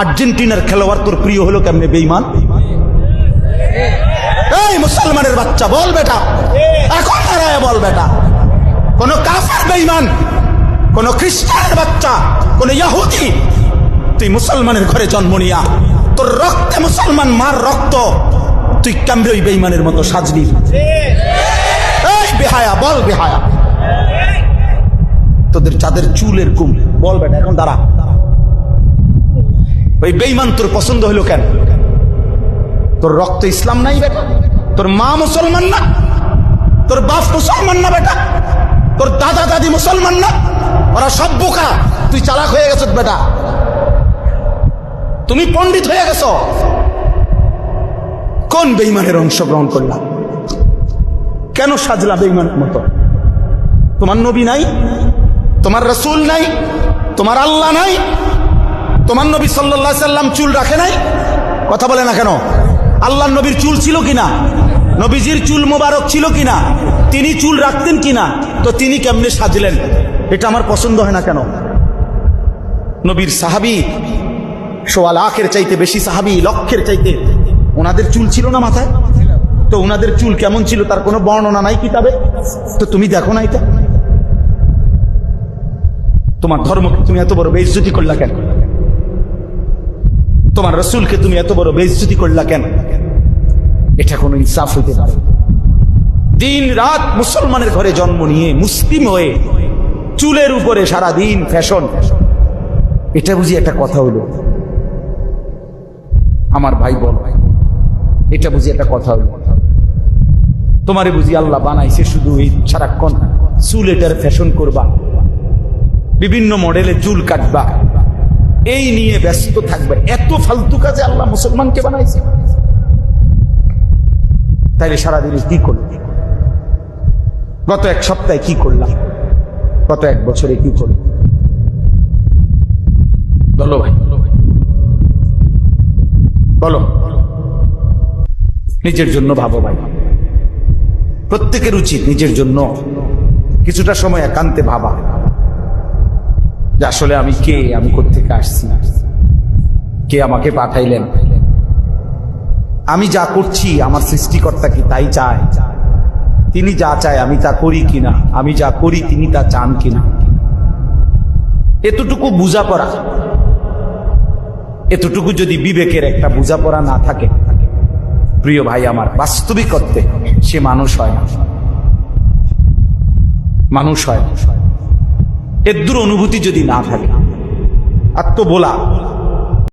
আর্জেন্টিনার খেলোয়াড় তোর প্রিয় হলো কেমনে বেঈমান? এই মুসলমানের বাচ্চা বল বেটা, এখন দাঁড়ায় বল বেটা। কোন কাফের বেঈমান, কোন খ্রিস্টানের বাচ্চা, কোন ইহুদি, তুই মুসলমানের ঘরে জন্ম নিয়া তোর রক্তে মুসলমান মার রক্ত, তুই কেমনে ওই বেঈমানের মতো সাজলি? এই বেহায়া বল বেহায়া, তোদের যাদের চুলের কুম বল বেটা, এখন দাঁড়া। ওই বেঈমান তোর পছন্দ হলো কেন? তোর রক্ত ইসলাম নাই বেটা, তোর মা মুসলমান না, তোর বাপ মুসলমান না বেটা, তোর দাদা দাদি মুসলমান না, ওরা সব বোকা, তুই চালাক হয়ে গেছ বেটা, তুমি পণ্ডিত হয়ে গেছ। কোন বেঈমানের অংশগ্রহণ করলা? কেন সাজলা বেঈমানের মতো? তোমার নবী নাই, তোমার রাসূল নাই, তোমার আল্লাহ নাই, তোমার নবী সাল্লাল্লাহু আলাইহি সাল্লাম চুল রাখে নাই? কথা বলে না কেন? আল্লাহর নবীর চুল ছিল কিনা? নবীজির চুল মোবারক ছিল কিনা? তিনি চুল রাখতেন কিনা? তো তিনি কেমনে সাজলেন? এটা আমার পছন্দ হয় না কেন? নবীর সাহাবী সোয়া লাখের চাইতে বেশি সাহাবী, লক্ষের চাইতে, ওনাদের চুল ছিল না মাথায়? তো ওনাদের চুল কেমন ছিল তার কোনো বর্ণনা নাই কিতাবে? তো তুমি দেখো না এটা? তোমার ধর্মকে তুমি এত বড় বেইজ্জতি করলা কেন? তোমার রাসূলকে তুমি এত বড় বেইজ্জতি করলা কেন? এটা কোনো ইনসাফ হইতে পারে? দিন রাত মুসলমানের ঘরে জন্ম নিয়ে মুসলিম হয়ে চুলের উপরে সারা দিন ফ্যাশন, এটা বুঝি একটা কথা হলো? আমার ভাই বল, এটা বুঝি একটা কথা হলো? তোমারে বুঝি আল্লাহ বানাইছে শুধু এই সারাক্ষণ চুল এটার ফ্যাশন করবা, বিভিন্ন মডেলে চুল কাটবা, এই নিয়ে ব্যস্ত থাকবে? এত ফালতু কাজে আল্লাহ মুসলমানকে বানাইছে? তাইলে সারাদিনে কি করল? গত এক সপ্তাহে কি করলাম? গত এক বছরে কি করল? বলো ভাই, বলো। নিজের জন্য ভাবো ভাই, প্রত্যেকের উচিত নিজের জন্য কিছুটা সময় একান্তে ভাবা যে আসলে আমি কে, আমি কোত্থেকে আসছি, কে আমাকে পাঠাইলেন, আমি যা করছি আমার সৃষ্টিকর্তা কি তাই চায়? তিনি যা চায় আমি তা করি কিনা, আমি যা করি তিনি তা চান কিনা? এতটুকু বোঝাপড়া, এতটুকু যদি বিবেকের একটা বোঝাপড়া না থাকে, প্রিয় ভাই আমার, বাস্তবিক অর্থে সে মানুষ হয় না, মানুষ হয়। এর দূর অনুভূতি যদি না থাকে, আত্মবোলা